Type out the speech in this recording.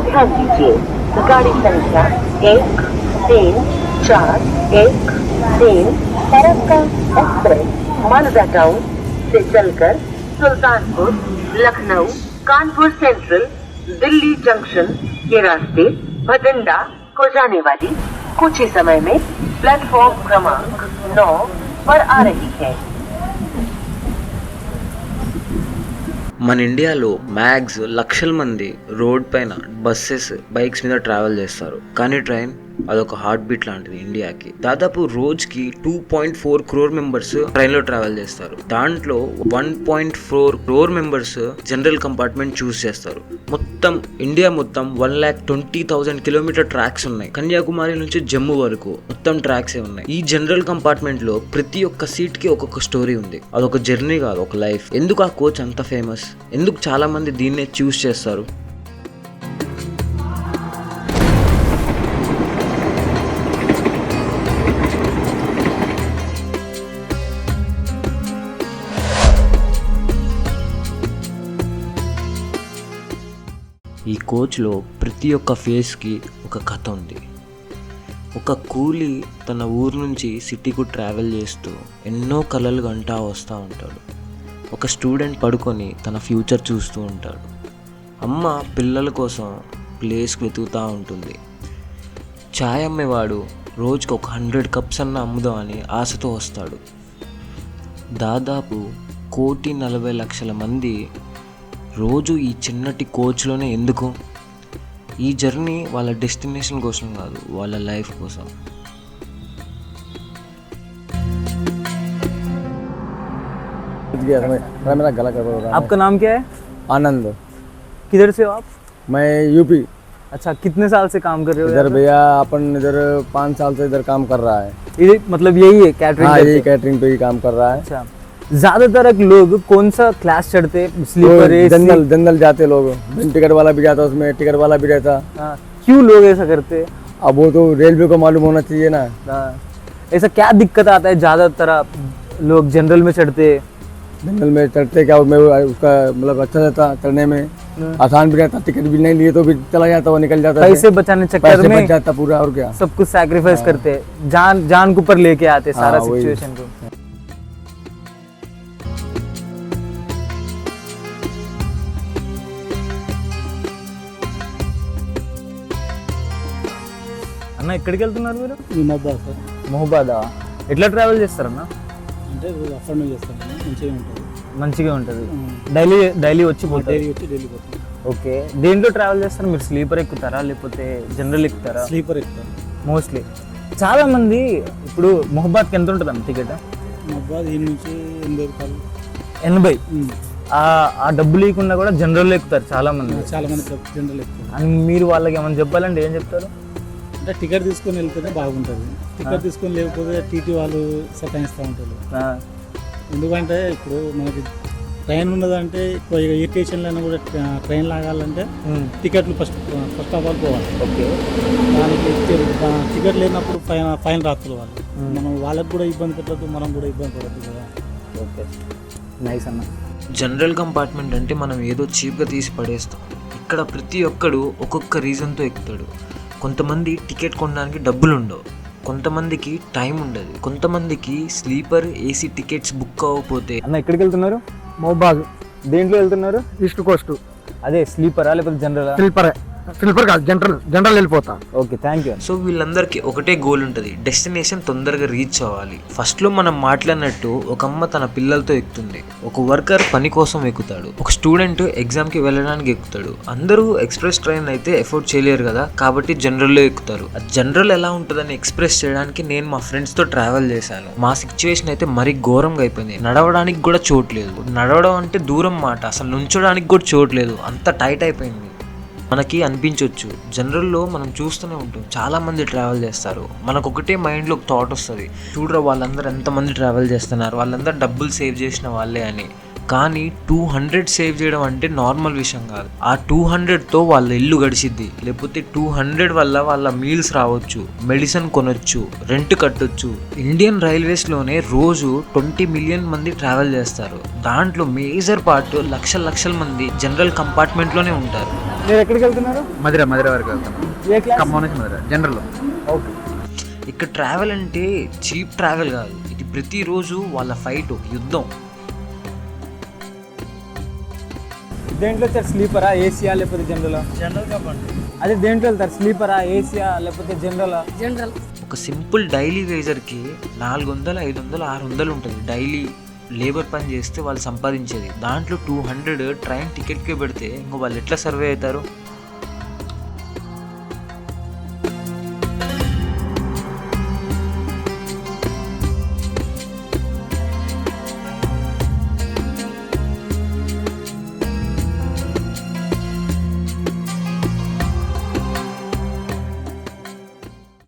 ध्यान दीजिए, गाड़ी संख्या 1341 फरक्का एक्सप्रेस मालदा टाउन से चलकर सुल्तानपुर, लखनऊ, कानपुर सेंट्रल, दिल्ली जंक्शन के रास्ते भटिंडा को जाने वाली कुछ ही समय में प्लेटफॉर्म क्रमांक 9 पर आ रही है। మన ఇండియాలో మ్యాక్స్ లక్షల మంది రోడ్ పైన బస్సెస్ బైక్స్ మీద ట్రావెల్ చేస్తారు. కానీ ట్రైన్ అదొక హార్ట్ బీట్ లాంటిది ఇండియాకి. దాదాపు రోజుకి 2.4 crore మెంబర్స్ ట్రైన్ లో ట్రావెల్ చేస్తారు. దాంట్లో 1.4 crore మెంబర్స్ జనరల్ కంపార్ట్మెంట్ చూస్ చేస్తారు. మొత్తం ఇండియా మొత్తం 1,20,000 కిలోమీటర్ ట్రాక్స్ ఉన్నాయి. కన్యాకుమారి నుంచి జమ్మూ వరకు మొత్తం ట్రాక్సే ఉన్నాయి. ఈ జనరల్ కంపార్ట్మెంట్ లో ప్రతి ఒక్క సీట్ కి ఒక్కొక్క స్టోరీ ఉంది. అదొక జర్నీ కాదు, ఒక లైఫ్. ఎందుకు ఆ కోచ్ అంత ఫేమస్? ఎందుకు చాలా మంది దీన్నే చూస్ చేస్తారు? ఈ కోచ్లో ప్రతి ఒక్క ఫేస్కి ఒక కథ ఉంది. ఒక కూలీ తన ఊరు నుంచి సిటీకు ట్రావెల్ చేస్తూ ఎన్నో కలలు గంటా వస్తూ ఉంటాడు. ఒక స్టూడెంట్ పడుకొని తన ఫ్యూచర్ చూస్తూ ఉంటాడు. అమ్మ పిల్లల కోసం ప్లేస్కి వెతుకుతూ ఉంటుంది. ఛాయ్ అమ్మేవాడు రోజుకి ఒక 100 కప్స్ అన్న అమ్ముదామని ఆశతో వస్తాడు. దాదాపు 1,40,00,000 మంది రోజు ఈ చిన్నటి కోచ్లోనే. ఎందుకు? ఈ జర్నీ వాళ్ళ డెస్టినేషన్ కోసం కాదు, వాళ్ళ లైఫ్ కోసం. मेरा गला कर रहा है। आपका नाम क्या है? आनंद। किधर से हो आप? मैं यूपी। अच्छा, कितने साल से काम कर रहे हो इधर भैया अपन इधर 5 साल से इधर काम कर रहा है। ये मतलब यही है कैटरिंग? हाँ, यही कैटरिंग पे ही काम कर रहा है। अच्छा, ज्यादातर लोग कौन सा क्लास चढ़ते? Sleeper, AC? जनरल जाते लोग। टिकट वाला भी जाता, उसमें टिकट वाला भी रहता। क्यों लोग ऐसा करते? अब वो तो रेलवे को मालूम होना चाहिए ना। ऐसा क्या दिक्कत आता है ज्यादातर लोग जनरल में चढ़ते? जनरल में चढ़ते क्या उसमें उसका मतलब अच्छा रहता, चढ़ने में आसान भी रहता। टिकट भी नहीं लिए तो भी चला जाता, वो निकल जाता। पैसे बचाने चक्कर में बच जाता पूरा। और क्या, सब कुछ सैक्रिफाइस करते, जान को ऊपर लेके आते सारा सिचुएशन को। అన్న ఎక్కడికి వెళ్తున్నారు మీరు? మహబాద్ సార్. మహబాదా? ఎట్లా ట్రావెల్ చేస్తారన్న? అంటే అప్ అండ్ డౌన్ చేస్తాను, మంచిగా ఉంటుంది. మంచిగా ఉంటుంది. డైలీ వచ్చి డైలీ పోతాను. ఓకే, దేంట్లో ట్రావెల్ చేస్తారు మీరు? స్లీపర్ ఎక్కుతారా లేకపోతే జనరల్ ఎక్కుతారా? స్లీపర్ ఎక్కుతాను మోస్ట్లీ. చాలా మంది ఇప్పుడు మహబాద్కి ఎంత ఉంటుంది అన్న టికెట్? మహబాద్ ఈ నుంచి 80 రూపాయలు. 80? ఆ డబ్బు లేకుండా కూడా జనరల్ ఎక్కుతారు చాలా మంది. జనరల్ ఎక్కుతారు. అని మీరు వాళ్ళకి ఏమైనా చెప్పాలంటే ఏం చెప్తారు? అంటే టికెట్ తీసుకొని వెళ్తేనే బాగుంటుంది. టికెట్ తీసుకొని లేకపోతే టీటీ వాళ్ళు సతాయిస్తూ ఉంటారు. ఎందుకంటే ఇప్పుడు మనకి ట్రైన్ ఉన్నదంటే ఏ స్టేషన్లో అయినా కూడా ట్రైన్ లాగాలంటే టికెట్లు ఫస్ట్ ఆఫ్ ఆల్ పోవాలి. ఓకే, దానికి టికెట్ లేనప్పుడు ఫైన్ రాత్రులు వాళ్ళు. మనం వాళ్ళకి కూడా ఇబ్బంది పెట్టద్దు, మనం కూడా ఇబ్బంది పడద్దు కదా. ఓకే, నైస్ అన్న. జనరల్ కంపార్ట్మెంట్ అంటే మనం ఏదో చీప్గా తీసి పడేస్తాం. ఇక్కడ ప్రతి ఒక్కడు ఒక్కొక్క రీజన్తో ఎక్కుతాడు. కొంతమంది టికెట్ కొనడానికి డబ్బులు ఉండవు, కొంతమందికి టైం ఉండదు, కొంతమందికి స్లీపర్ ఏసీ టికెట్స్ బుక్ అవ్వకపోతే. అన్న ఎక్కడికి వెళ్తున్నారు? మహబాద్. దేంట్లో వెళ్తున్నారు? East Coast. అదే స్లీపరా లేకపోతే జనరల్? స్లీపర్ కాదు, జనరల్ వెళ్ళిపోతా. Okay, thank you. సో వీళ్ళందరికీ ఒకటే గోల్ ఉంటుంది, డెస్టినేషన్ తొందరగా రీచ్ అవ్వాలి. ఫస్ట్లో మనం మాట్లాడినట్టు ఒక అమ్మ తన పిల్లలతో ఎక్కుతుంది, ఒక వర్కర్ పని కోసం ఎక్కుతాడు, ఒక స్టూడెంట్ ఎగ్జామ్కి వెళ్ళడానికి ఎక్కుతాడు. అందరూ ఎక్స్ప్రెస్ ట్రైన్ అయితే ఎఫోర్డ్ చేయలేరు కదా, కాబట్టి జనరల్లో ఎక్కుతారు. ఆ జనరల్ ఎలా ఉంటుందని ఎక్స్ప్రెస్ చేయడానికి నేను మా ఫ్రెండ్స్తో ట్రావెల్ చేశాను. మా సిచ్యువేషన్ అయితే మరీ ఘోరంగా అయిపోయింది. నడవడానికి కూడా చోట్లేదు. నడవడం అంటే దూరం మాట, అసలు నుంచోడానికి కూడా చోట్లేదు, అంత టైట్ అయిపోయింది. మనకి అనిపించవచ్చు, జనరల్లో మనం చూస్తూనే ఉంటాం చాలా మంది ట్రావెల్ చేస్తారు. మనకు ఒకటే మైండ్లో ఒక థాట్ వస్తుంది, చూడరా వాళ్ళందరూ ఎంతమంది ట్రావెల్ చేస్తున్నారు, వాళ్ళందరూ డబ్బులు సేవ్ చేసిన వాళ్ళే అని. కానీ 200 సేవ్ చేయడం అంటే నార్మల్ విషయం కాదు. ఆ 200తో వాళ్ళ ఇల్లు గడిచిద్ది, లేకపోతే 200 వల్ల వాళ్ళ మీల్స్ రావచ్చు, మెడిసిన్ కొనొచ్చు, రెంట్ కట్టొచ్చు. ఇండియన్ రైల్వేస్లోనే రోజు 20 మిలియన్ మంది ట్రావెల్ చేస్తారు. దాంట్లో మేజర్ పార్ట్ లక్షల మంది జనరల్ కంపార్ట్మెంట్లోనే ఉంటారు. మీరు ఎక్కడికి వెళ్తున్నారు? మధుర వరకు వెళ్తాం. ఏ క్లాస్? ఖమ్మం నుంచి మధుర జనరల్. ఓకే. ఇక్కడ ట్రావెల్ అంటే చీప్ ట్రావెల్ కాదు, ఇది ప్రతిరోజు వాళ్ళ ఫైట్, ఒక యుద్ధం. దేంట్లో వెళ్తారు? స్లీపరా, ఏసీయా లేకపోతే జనరలా? General compartment. అదే దేంట్లో వెళ్తారు? స్లీపరా, ఏసీయా లేకపోతే జనరలా? జనరల్. ఒక సింపుల్ డైలీ వేజర్కి 400, 500, 600 ఉంటుంది డైలీ లేబర్ పని చేస్తే వాళ్ళు సంపాదించేది. దాంట్లో 200 ట్రైన్ టికెట్కే పెడితే ఇంకో వాళ్ళు ఎట్లా సర్వే అవుతారు?